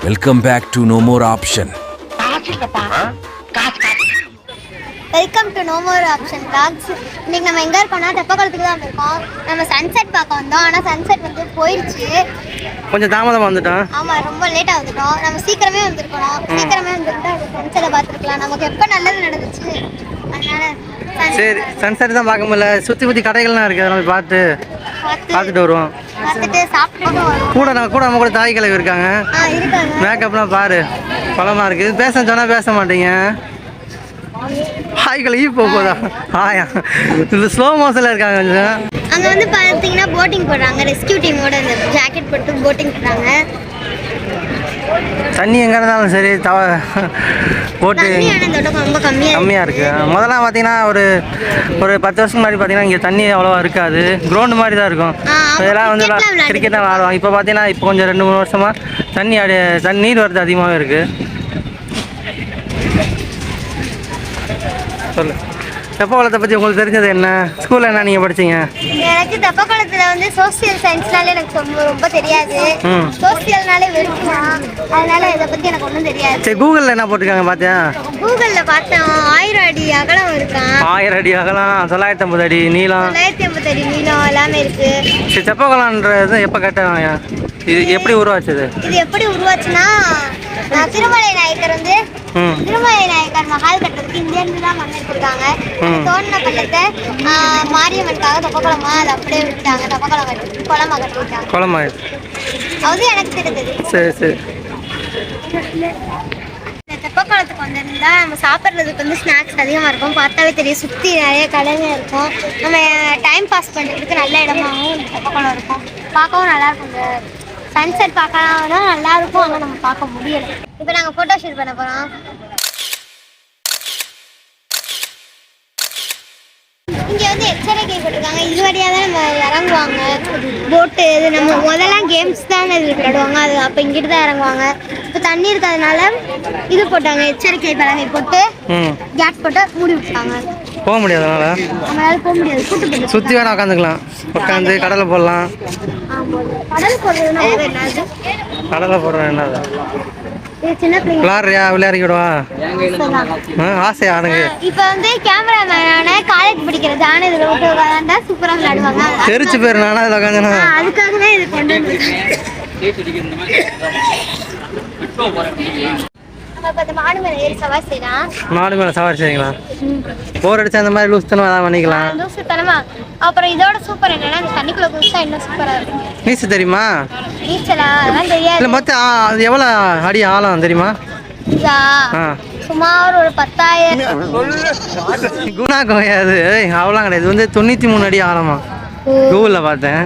Welcome back to no more option. Welcome to no more option talks. இன்னைக்கு நம்ம எங்கே இருக்கோம்னா தெப்பக்குளத்துக்கு தான் இருக்கோம். நம்ம சன்செட் பார்க்க வந்தோம், ஆனால் சன்செட் வந்து போயிடுச்சு. கொஞ்சம் தாமதமாக வந்துட்டோம். ஆமாம், ரொம்ப லேட்டாக வந்துட்டோம். நம்ம சீக்கிரமே வந்திருக்கணும். சீக்கிரமே வந்துருந்தா சன்செட்டை பார்த்துருக்கலாம். நமக்கு எப்போ நல்லது நடந்துச்சு, அதனால சரி சன்செட் தான் பார்க்க முடியல. சுற்றி கடைகள்லாம் இருக்குது, அதெல்லாம் பார்த்துட்டு வருவோம். பார்த்துட்டு சாப்பிட்டுட்டு வருவோம். கூட நம்ம கூட தாய் கிழவி இருக்காங்க. மேக்கப்லாம் பாரு பழமாக இருக்குது. பேச சொன்னால் பேச மாட்டீங்க. ஹாய் கிழவி போதா? ஹாயா, இந்த ஸ்லோ மோஷனில் இருக்காங்க. கொஞ்சம் அங்கே வந்து பார்த்தீங்கன்னா போட்டிங் போடுறாங்க. ரெஸ்கியூ டீமோட இந்த ஜாக்கெட் போட்டு போட்டிங் போடுறாங்க. தண்ணி எங்கே இருந்தாலும் சரி போட்டு ரொம்ப கம்மியாக இருக்குது. முதல்ல பார்த்தீங்கன்னா ஒரு 10 வருஷம் முன்னாடி பார்த்தீங்கன்னா இங்கே தண்ணி அவ்வளோவா இருக்காது. கிரவுண்டு மாதிரி தான் இருக்கும். இதெல்லாம் வந்து கிரிக்கெட் தான் விளாடுவாங்க. இப்போ பார்த்தீங்கன்னா இப்போ கொஞ்சம் 2-3 வருஷமாக நீர் வரது அதிகமாகவே இருக்குது. சொல்லு, தெப்பக்குளத்தை பற்றி உங்களுக்கு தெரிஞ்சது என்ன? ஸ்கூலில் என்ன நீங்கள் படிச்சீங்க? எனக்கு தெப்பக்குளத்தில் வந்து சோசியல் சயின்ஸ்னாலே எனக்கு ரொம்ப தெரியாது. சோசியல்னாலே வெறுக்குமா, அதனால இதை பற்றி எனக்கு ஒன்றும் தெரியாது. சரி, கூகுளில் என்ன போட்டிருக்காங்க பார்த்தியா? கூகுளில் பார்த்தோம், 1000 அடி அகலம் இருக்கான். 1000 அடி அகலம், 950 அடி நீளம், 950 அடி நீளம் எல்லாமே இருக்கு. சரி, தெப்பக்குளம்ன்றது எப்போ கட்டாங்க? இது எப்படி உருவாச்சுது? இது எப்படி உருவாச்சுன்னா, திருமலை நாயக்கர் வந்து திருமலை நாயக்கர் மகால் கட்டுறதுக்கு இந்தியாவில தான் மண் எடுத்திருக்காங்க. தோண்டின பள்ளத்தை மாரியம்மனுக்காக தெப்பக்குளமா அதை அப்படியே விட்டாங்க. தெப்பக்குளம் கட்டி குளமா கட்டி விட்டாங்க. குளமா? அது எனக்கு தெரிஞ்சது. சரி சரி. இந்த தெப்பக்குளத்துக்கு வந்திருந்தா நம்ம சாப்பிட்றதுக்கு வந்து ஸ்நாக்ஸ் அதிகமாக இருக்கும். பார்த்தாவே தெரியும், சுற்றி நிறைய கடைங்க இருக்கும். நம்ம டைம் பாஸ் பண்ணுறதுக்கு நல்ல இடமாகவும் தெப்பக்குளம் இருக்கும். பார்க்கவும் நல்லா இருக்கும். இந்த சன்செட் பார்க்கலாம் தான் நல்லா இருக்கும், ஆனால் நம்ம பார்க்க முடியலை. இப்போ நாங்கள் ஃபோட்டோ ஷூட் பண்ண போகிறோம். இங்கே வந்து எச்சரிக்கை போட்டிருக்காங்க. இது வழியாக தான் நம்ம இறங்குவாங்க. போட்டு இது நம்ம முதல்லாம் கேம்ஸ் தான் இது விளையாடுவாங்க. அது அப்போ இங்கிட்டு தான் இறங்குவாங்க. இப்போ தண்ணி இருக்கிறதுனால இது போட்டாங்க, எச்சரிக்கை பலகை போட்டு கேட் போட்டு மூடி விட்டாங்க. போக முடியாது, நம்மளால போக முடியாது. கூட்டு சுற்றி வேணா உட்காந்துக்கலாம். உட்காந்து கடலை போடலாம். கடல் போடுறதுன்னா என்னது? கடலை போடுறேன் என்னது? சின்ன பிள்ளைங்க விளையாடுறியா? விளையாடிக்கிடுவா ஆசையா எனக்கு. இப்போ வந்து கேமராமேனான காலேஜ் படிக்கிறது, ஆனால் இதில் விட்டு உட்காந்தா சூப்பராக விளையாடுவாங்க. தெரிச்சு பேர் நானா இதில் உட்காந்துனா? அதுக்காக தான் இது கொண்டு வந்து மாடு மேலே ஏறி சவாரி செய்யலாம். மாடு மேலே சவாரி செய்யுங்களா? போர் அடிச்சா அந்த மாதிரி லூஸ் தனமா தான் பண்ணிக்கலாம். லூசு தனமா. அப்புறம் இதோட சூப்பர் என்னன்னா, இந்த தண்ணிக்குள்ள குளிச்சா இன்னும் சூப்பராக இருக்கும். நீச்சல் தெரியுமா? நீச்சலா? அதெல்லாம் தெரியாது. இல்லை, மொத்தம் அது எவ்வளோ அடி ஆழம் தெரியுமா? சுமார் ஒரு 10,000. குணா கோயாது அவ்வளோ கிடையாது. இது வந்து 93 அடி ஆழமா. கூகுளில் பார்த்தேன்.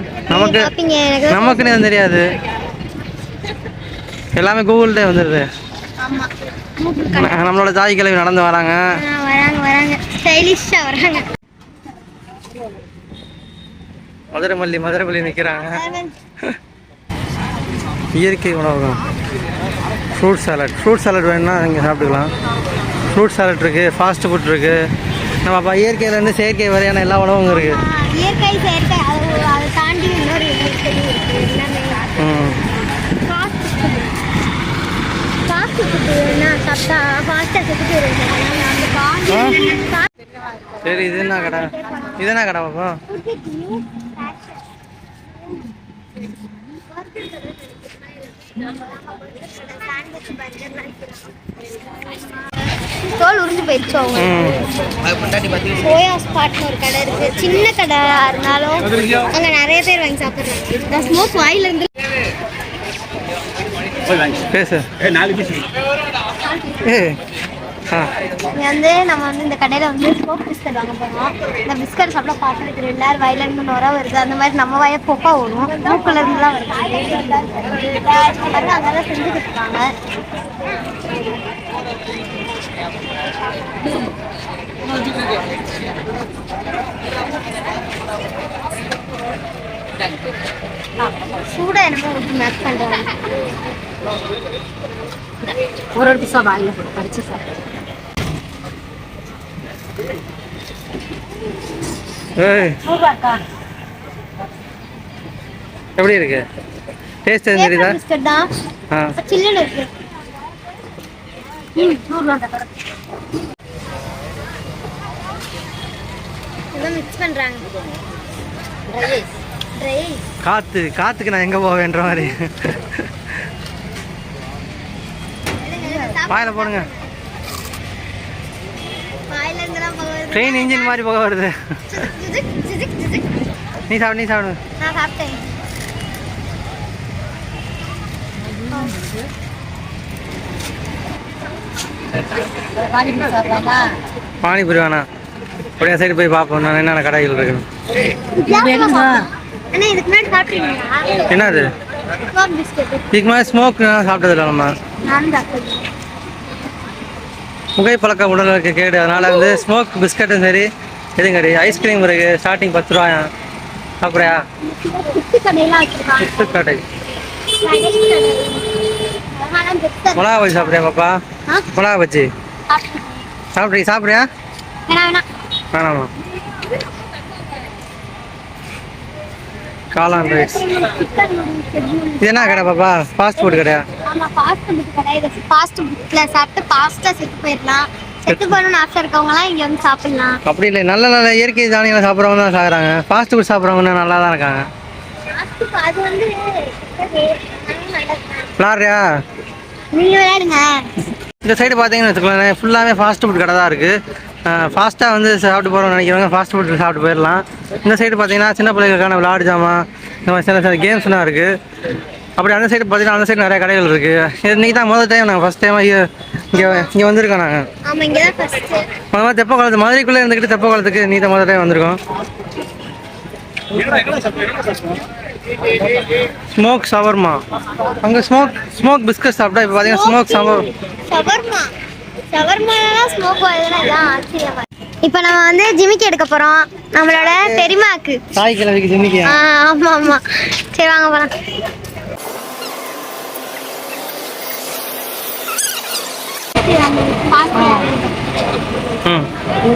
நமக்குன்னு எதுவும் தெரியாது. எல்லாமே கூகுள்கிட்டே வந்துடுது. நம்மளோட தாய் கிழவி நடந்து வராங்க. ஸ்டைலிஷாக வராங்க. மதுரை நிற்கிறாங்க. இயற்கை உணவகம். ஃப்ரூட் சாலட் வேணும்னா இங்கே சாப்பிட்டுக்கலாம். ஃப்ரூட் சாலட் இருக்குது, ஃபாஸ்ட் ஃபுட் இருக்குது. நம்ம அப்போ இயற்கையிலேருந்து செயற்கை வரையான எல்லா உணவும் இருக்குது. இயற்கை செயற்கை அதை தாண்டி இன்னொரு சரி, இது என்ன கடை? பாப்பா? தோல் உறிஞ்சு போயிடுச்சு. சோயா ஸ்பாட்னு ஒரு கடை இருக்கு. சின்ன கடை இருந்தாலும் அங்க நிறைய பேர் வாங்கி சாப்பிடுறாங்க. ஸ்மோக் வாயில இருந்து பேசு. வந்து நம்ம வந்து இந்த கடையில் வந்து ஸ்மோக் பிஸ்கட் வாங்க போகிறோம். இந்த பிஸ்கட் சாப்பிட பார்த்துட்டு தெரியும், எல்லாரும் வயலேருந்து நுர வருது. அந்த மாதிரி நம்ம வய பொப்பா ஓடும், மூக்குல இருந்துலாம் வருது. அங்கெல்லாம் செஞ்சுக்கிட்டு இருக்காங்க. சூடாக என்னமோ ஊற்றி மேக் பண்ணுறாங்க. ஒரு பிசா வாயில் போட்டு படிச்சு சாப்பிட்டு எப்படி இருக்கு? டேஸ்ட் எதுவும் தெரியுதா? பிஸ்கட் தான். சில்லுன்னு இருக்கு. இதெல்லாம் மிக்ஸ் பண்றாங்க. காத்துக்கு நான் எங்க போவேன்ற மாதிரி. வாயில போடுங்க. ட்ரெயின் இன்ஜின் மாதிரி போக வருது. நீ சாப்பிடு நான் சாப்பிட்டேன். பானிபூரி வேணாம். அப்படியே சைடு போய் பார்ப்போம் நான் என்னென்ன கடைகள் இருக்குன்னு. என்னது இதுக்கு மேலே ஸ்மோக் சாப்பிட்டது இல்லை நம்ம. புகைப்பழக்கம் உடலுக்கு கேடு. அதனால வந்து ஸ்மோக் பிஸ்கட்டும் சரி எதுவும் கிடையாது. ஐஸ்கிரீம் இருக்கு ஸ்டார்டிங் 10 ரூபாயா. சாப்பிட்றியா? பிஸ்கட் கடை. மிளகா பஜ்ஜி சாப்பிட்றியா பாப்பா? மிளகா பஜ்ஜி சாப்பிட்றியா? வேணாமா? காளான் ரைஸ். இது என்ன கடை பாப்பா? ஃபாஸ்ட் ஃபுட் கடையா? அப்படி இல்லை, நல்ல நல்ல இயற்கை தானியங்களை சாப்பிட்றவங்க தான் சாகுறாங்க. ஃபாஸ்ட் ஃபுட் சாப்பிட்றவங்க நல்லா தான் இருக்காங்க. விளாட்றியா? இந்த சைடு பார்த்தீங்கன்னு வச்சுக்கோங்களேன், ஃபுல்லாகவே ஃபாஸ்ட் ஃபுட் கடை தான் இருக்குது. ஃபாஸ்ட்டாக வந்து சாப்பிட்டு போகிறோம்னு நினைக்கிறவங்க ஃபாஸ்ட் ஃபுட் சாப்பிட்டு போயிடலாம். இந்த சைடு பார்த்தீங்கன்னா சின்ன பிள்ளைகளுக்கான விளையாட்டு ஜாமான், இந்த மாதிரி சில கேம்ஸ்லாம் இருக்குது. அப்படி அந்த சைடு பார்த்தீங்கன்னா அந்த சைடு நிறைய கடைகள் இருக்குது. இன்றைக்கி தான் முதல் டைம் நாங்கள் ஃபஸ்ட் டைம் இங்கே வந்திருக்கோம். நாங்கள் தெப்ப குளத்து மதுரைக்குள்ளே இருந்துக்கிட்டு தெப்ப குளத்துக்கு நீ தான் முதல் டைம் வந்திருக்கோம். Smoke shawarma. அங்கே ஸ்மோக் பிஸ்கட் சாப்பிட்டா இப்போ பார்த்தீங்கன்னா ஸ்மோக் ஷவர்மா. இப்போ நம்ம வந்து ஜிமிக்கி எடுக்க போறோம். நம்மளோட பெரியமாக்கு தாய் கிழவிக்கு ஜிமிக்கி. ஆமா. சரி வாங்க போலாம். இது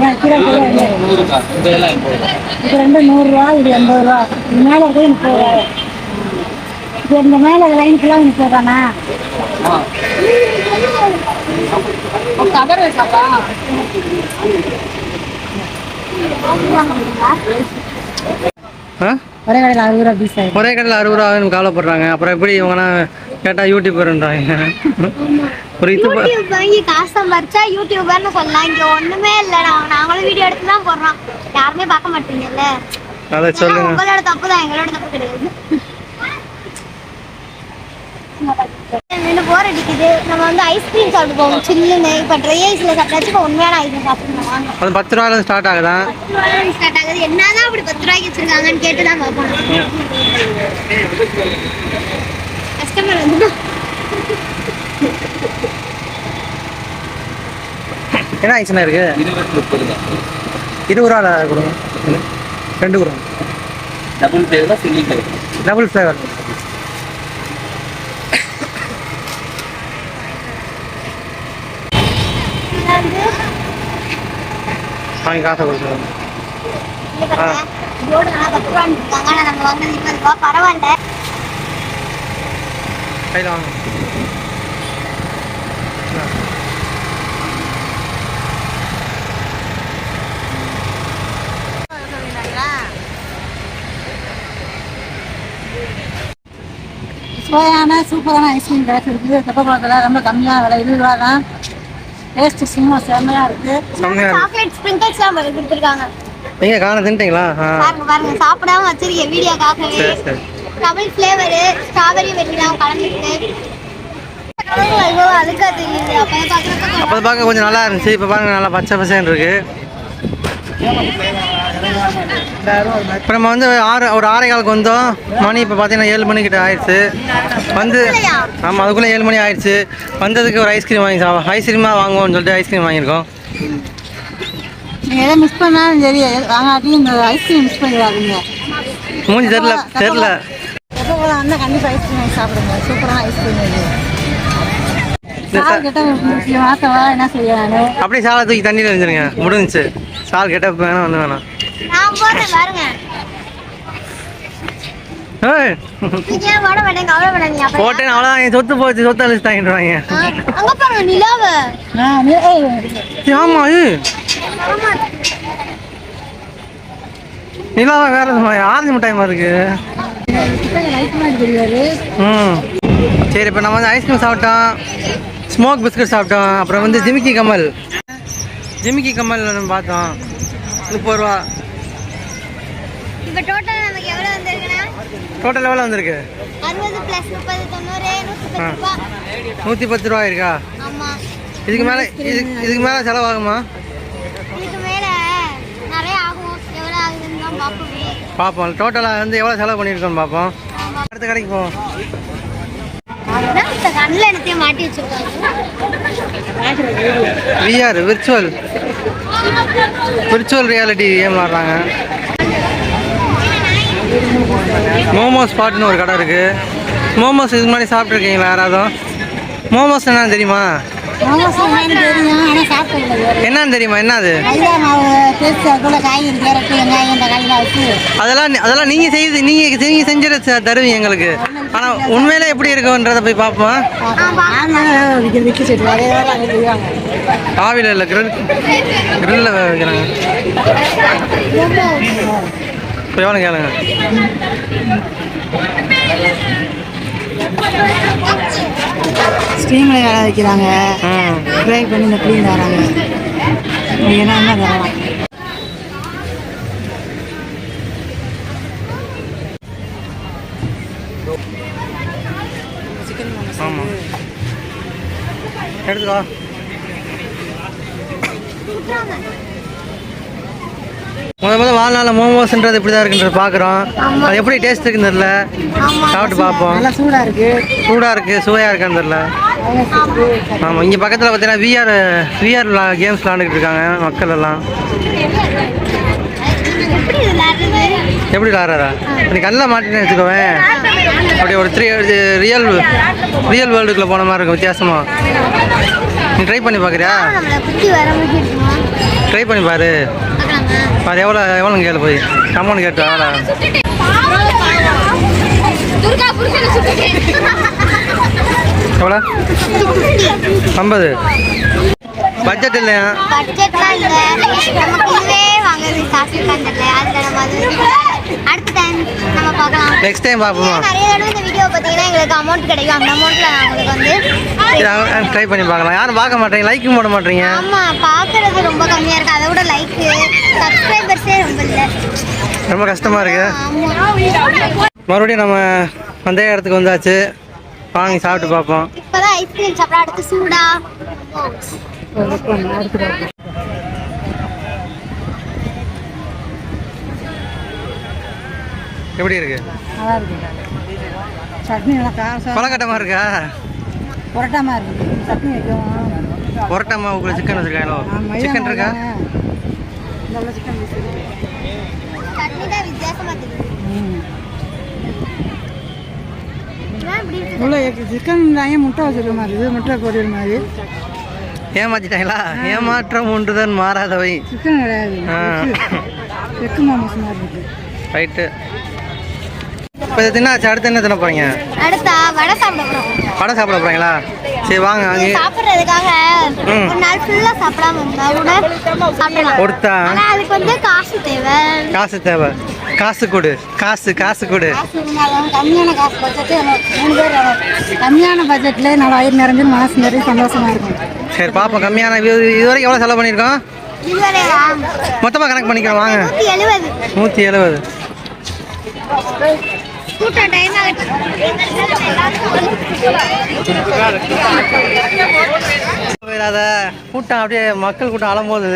100 ரூபா, இது 80 ரூபா. மேல போய் 30 ரூபா. இது இந்த மேல லைன் ஃபுல்லா 30 ரூபாண்ணா. ஒரே கடையில் 60 ரூபா பீஸ். ஒரே கடையில் 60 ரூபா கவலைப்படுறாங்க. அப்புறம் எப்படி இவங்கலாம் கேட்டால் யூடியூபர்ன்றாங்க. ஒரு யூடியூப் வாங்கி காசு சம்பாரிச்சா யூடியூபர்னு சொல்லலாம். இங்கே ஒன்றுமே இல்லை. நாங்களும் வீடியோ எடுத்து தான் போடுறோம். யாருமே பார்க்க மாட்டீங்கல்ல. அதை சொல்லுங்க. உங்களோட தப்பு தான், எங்களோட தப்பு கிடையாது. போர் அடிக்குது. நம்ம வந்து ஐஸ்கிரீம் சாப்பிட்டு போவோம் சில்லுன்னு. இப்போ ட்ரை ஐஸில் சாப்பிட்டாச்சு. இப்போ உண்மையான ஐஸ்கிரீம் சாப்பிடுவாங்க. அது 10 ரூபாயில ஸ்டார்ட் ஆகுதா? 10 ரூபாயில ஸ்டார்ட் ஆகுது. என்னதான் அப்படி 10 ரூபாய்க்கு வச்சிருக்காங்கன்னு கேட்டு தான் பார்ப்போம். கஸ்டமர் வந்து என்ன ஐஸ்னா இருக்கு? 20 ரூபா கொடுங்க. 2 கொடுங்க. Double flavour single flavour. Double flavour. வாங்கி காசை கொடுத்துருவோம். பரவாயில்ல. கையில் வாங்க. சுவையான சூப்பரான ஐஸ்கிரீம் டேஸ்ட் இருக்குது. தெப்பக்குளத்தில் ரொம்ப கம்மியான விலை 20 ரூபா தான். டேஸ்ட் சும்மா செம்மையாக இருக்குது. சாக்லேட் ஸ்ப்ரிங்கிள்ஸ் தான் கொடுத்துருக்காங்க. நீங்கள் காண தின்ட்டீங்களா? பாருங்க சாப்பிடாம வச்சிருக்கேன் வீடியோக்காகவே. டபுள் ஃப்ளேவர் ஸ்ட்ராபெரி வெண்ணிலா கலந்துருக்கு. அதுக்காக தெரியல. அப்போ பார்க்க கொஞ்சம் நல்லா இருந்துச்சு. இப்போ பாருங்க நல்லா பச்சை பசேன்னு இருக்கு. இப்போ நம்ம வந்து ஒரு 6:15 வந்தோம். மணி இப்போ பார்த்தீங்கன்னா 7 மணிக்கிட்ட ஆயிடுச்சு. வந்து ஆமாம் அதுக்குள்ளே 7 மணி ஆயிடுச்சு. வந்ததுக்கு ஒரு ஐஸ்கிரீம் ஐஸ்கிரீமாக வாங்குவோம்னு சொல்லிட்டு ஐஸ்கிரீம் வாங்கியிருக்கோம். நீங்கள் எதை மிஸ் பண்ணாலும் சரி வாங்காட்டியும் இந்த ஐஸ்கிரீம் மிஸ் பண்ணிடாதீங்க. மூஞ்சி தெரில தெப்பக்குளம் வந்தால் கண்டிப்பாக ஐஸ்கிரீம் வாங்கி சாப்பிடுங்க. சூப்பரான ஐஸ்கிரீம் இது. என்ன செய்ய நான் அப்படியே சாலை தூக்கி தண்ணியில் இருந்துருங்க. முடிஞ்சிச்சு. சால் கெட்ட வேணாம் ஒன்று வேணாம். ஏய் நீங்க ஏன் போட மாட்டேங்க கவலைப்படாதீங்க அப்புறம் போட்டேன் அவ்வளோதான் என் சொத்து போச்சு சொத்தை அழிச்சுட்டாங்கன்றாங்க அங்க பாருங்க நிலாவை ஆமா நிலாவா வேற ஆரஞ்சு மிட்டாயமா இருக்கு சரி இப்போ நம்ம வந்து ஐஸ்கிரீம் சாப்பிட்டோம் ஸ்மோக் பிஸ்கட் சாப்பிட்டோம் அப்புறம் வந்து ஜிமிக்கி கமல் நம்ம பார்த்தோம் 30 ரூபா இப்போ டோட்டல் நமக்கு எவ்வளவு வந்திருக்குன்னா டோட்டல் எவ்வளோ வந்திருக்கு 60 + 30 90 110 ரூபா இருக்கா ஆமா இதுக்கு மேலே செலவாகுமா இதுக்கு மேல நிறைய ஆகும் எவ்வளவு ஆகுதுன்னு தான் பார்ப்போம் டோட்டலாக வந்து எவ்வளோ செலவு பண்ணியிருக்கோன்னு பார்ப்போம் அடுத்த கடைக்கு போவோம் கண்ணில் என்னத்தையும் மாட்டி வச்சிருக்காங்க விஆர் விர்ச்சுவல் ரியாலிட்டி கேம் விளாட்றாங்க மோமோ ஸ்பாட்னு ஒரு கடை இருக்குது மோமோஸ் இதுக்கு முன்னாடி சாப்பிட்ருக்கீங்களா யாராவது மோமோஸ் என்னன்னு தெரியுமா என்னன்னு தெரியுமா என்ன அது அதெல்லாம் நீங்கள் செஞ்சு தருவீங்க எங்களுக்கு ஆனால் உண்மையிலே எப்படி இருக்குன்றதை போய் பார்ப்போம் ஆவில இல்லை கிரில்ல வைக்கிறாங்க இப்போ எவ்வளோ கேளுங்க ஸ்டீமில் வேலை வைக்கிறாங்க ஃப்ரை பண்ணி இந்த க்ளீன் தராங்க என்ன தரலாம் ஆமாம் எடுத்துக்கோ முதல் வாழ்நாளில் மோமோஸ்ன்றது இப்படி தான் இருக்குன்றது பார்க்குறோம் அது எப்படி டேஸ்ட் இருக்குன்னு தெரியல சாப்பிட்டு பார்ப்போம் நல்லா சூடாக இருக்குது சுவையாக இருக்கான்னு தெரியல ஆமாம் இங்கே பக்கத்தில் பார்த்தீங்கன்னா விஆர் கேம்ஸ் விளாண்டுக்கிட்டு இருக்காங்க மக்கள் எல்லாம் எப்படி விளாட்றாரா நீ கண்ணில் மாட்டினு வச்சுக்கோவேன் அப்படி ஒரு ரியல் வேர்ல்டுக்குள்ளே போன மாதிரி இருக்கும் வித்தியாசமாக நீ ட்ரை பண்ணி பார்க்குறியா ட்ரை பண்ணி பாரு அது எவ்வளோ கேளு போய் அமௌண்ட் கேட்டு எவ்வளோ 50 பட்ஜெட் இல்லையா நெக்ஸ்ட் டைம் பார்ப்போமா அமௌண்ட் கிடைக்கும் அந்த அமௌண்ட்ல வந்து ட்ரை பண்ணி பார்க்கலாம் யாரும் பார்க்க மாட்டீங்க லைக்கும் போட மாட்டீங்க ஆமா பார்க்கறது ரொம்ப கம்மியா இருக்கு அதை விட லைக் சப்ஸ்கிரைபர்ஸே ரொம்ப இல்லை ரொம்ப கஷ்டமா இருக்கு மறுபடியும் நம்ம வந்த இடத்துக்கு வந்தாச்சு வாங்கி சாப்பிட்டு பார்ப்போம் இப்பதான் ஐஸ்கிரீம் சாப்பிட அடுத்து சூடா எப்படி இருக்கு நல்லா இருக்கு சட்னி நல்லா காசா பழக்கட்டமா இருக்கா புரட்டாமல் இருக்கு சட்னி வைக்கும் புரட்டாமா உங்களுக்கு சிக்கன் வச்சுருக்காங்களோ சிக்கன் இருக்கா நல்ல சிக்கன் சட்னி தான் வித்தியாசமா தெரியுது உள்ள சிக்கன் தாங்க முட்டை வச்சுருக்க மாதிரி இது முட்டை பொரியல் மாதிரி ஏமாத்திட்டாங்களா ஏமாற்றம் ஒன்றுதான் மாறாதவை சிக்கன் கிடையாது எக்கு மோமோஸ் மாதிரி இருக்கு ரைட்டு இப்போ இதை தின்னாச்சு அடுத்து என்ன தின்ன போறீங்க அடுத்தா வடை சாப்பிட போறோம் வடை சாப்பிட போறீங்களா சரி வாங்க அங்கே சாப்பிடுறதுக்காக ஒரு நாள் ஃபுல்லா சாப்பிடாம இருந்தா கூட சாப்பிடலாம் கொடுத்தா ஆனா அதுக்கு வந்து காசு கொடு காசு கொடு கம்மியான காசு பட்ஜெட்டு 3 பேர் கம்மியான பட்ஜெட்டில் நல்லா வயிறு நிறைஞ்சு மனசு நிறைய சந்தோஷமா இருக்கும் சரி பார்ப்போம் கம்மியான இதுவரைக்கும் எவ்வளோ செலவு பண்ணியிருக்கோம் மொத்தமாக கணக்கு பண்ணிக்கிறோம் வாங்க 170 கூட்டம் டைம் கூட்டம் அப்படியே மக்கள் கூட்டம் அலம்போது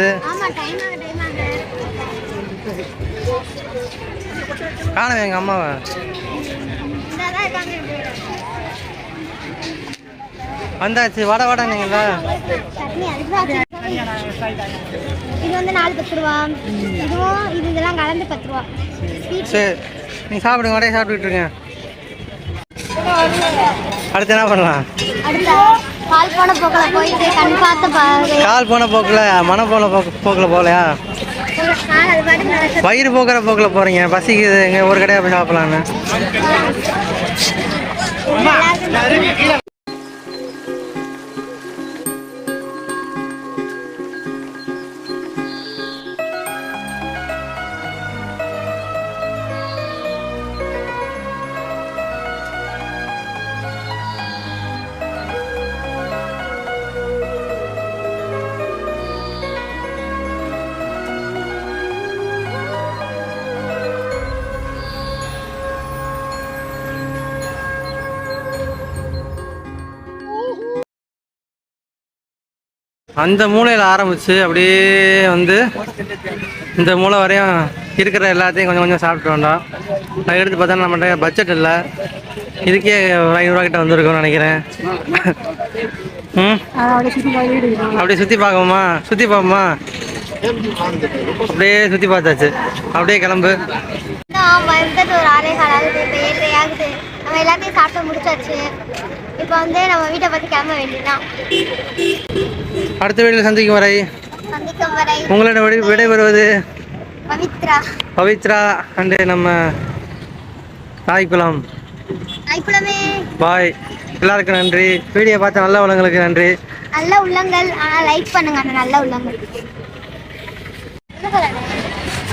காணவே எங்கள் அம்மாவை வந்தாச்சு வடனீங்களா இது வந்து 4 ரூபா இதுவும் இதெல்லாம் கலந்து 10 ரூபா சரி நீங்கள் சாப்பிடுங்க வடையை சாப்பிட்டுக்கிட்டு இருக்கேன் அடுத்து என்ன பண்ணலாம் கால் போன போக்கில் போயிட்டு கண் பார்த்து கால் போன போக்கில் மனம் போன போக்கில் போகலையா அது பாட்டுக்கு நடக்குது. வயிறு போக்குற போக்கில் போகிறீங்க, பசிக்குது, எங்கே ஒரு கடையாக போய் சாப்பிட்லான்னு. எல்லாருக்கும் அந்த மூலையில் ஆரம்பித்து அப்படியே வந்து இந்த மூளை வரையும் இருக்கிற எல்லாத்தையும் கொஞ்சம் கொஞ்சம் சாப்பிட்டு வந்தோம். நான் எடுத்து பார்த்தா நம்மகிட்ட பட்ஜெட் இல்லை, இதுக்கே ஒரு 500 கிட்ட வந்திருக்கோம்னு நினைக்கிறேன். அப்படியே சுற்றி பார்க்கோமா, சுற்றி பார்ப்போமா? அப்படியே சுற்றி பார்த்தாச்சு, அப்படியே கிளம்பு. வந்துட்டு ஒரு 6:15 ஆகுது, இப்போ 7:30 ஆகுது. நம்ம எல்லாத்தையும் சாப்பிட்டு முடிச்சாச்சு. இப்போ வந்து நம்ம வீட்டை பற்றி கிளம்ப வேண்டியதுதான். அடுத்த வீட்டில் சந்திக்கும் வரை உங்களோட விடைபெறுவது பவித்ரா அண்டு நம்ம தாய்க்குளம். பாய். எல்லாருக்கும் நன்றி. வீடியோ பார்த்த நல்ல உள்ளங்களுக்கு நன்றி. நல்ல உள்ளங்கள், ஆனால் லைக் பண்ணுங்க அந்த நல்ல உள்ளங்கள்.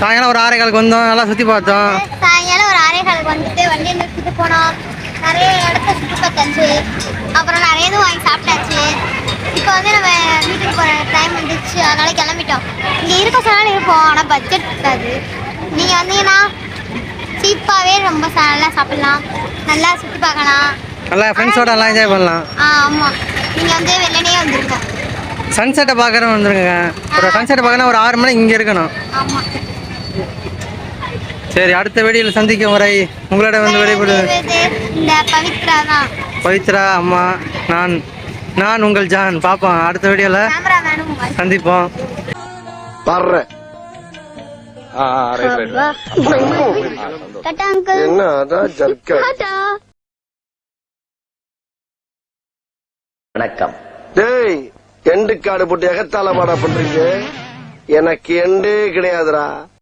சாயங்காலம் ஒரு 6:15 வந்தோம், நல்லா சுற்றி பார்த்தோம். சாயங்காலம் ஒரு 6:15 வந்துட்டு வண்டியை நிறுத்திட்டு போனோம். நிறைய இடத்த சுற்றி பார்த்தாச்சு. அப்புறம் நிறைய இதுவும் வாங்கி சாப்பிட்டாச்சு. இப்போ வந்து நம்ம வீட்டுக்கு போகிற டைம் வந்துச்சு, அதனால கிளம்பிட்டோம். இங்கே இருக்க சொன்னாலும் இருப்போம், ஆனால் பட்ஜெட் இருக்காது. நீங்கள் வந்தீங்கன்னா சீப்பாகவே ரொம்ப நல்லா சாப்பிட்லாம், நல்லா சுற்றி பார்க்கலாம், நல்லா ஃப்ரெண்ட்ஸோட நல்லா என்ஜாய் பண்ணலாம். ஆமாம், நீங்கள் வந்து வெள்ளனே வந்துருங்க. சன்செட்டை பார்க்குறோம் வந்துருங்க. ஒரு சன்செட்டை பார்க்கணும், ஒரு 6 மணி இங்கே இருக்கணும். ஆமாம். சரி, அடுத்த வீடியோவில் சந்திக்கும் வரை உங்களோட வந்து விடைபெறுவது இந்த பவித்ரா தான். பவித்ரா அம்மா, நான் உங்கள் ஜான். பார்ப்போம் அடுத்த வீடியோவில் சந்திப்போம். வணக்கம். டேய், எண்டு காடு போட்டு எகத்தால மாடா பண்றீங்க? எனக்கு எண்டே கிடையாதுடா.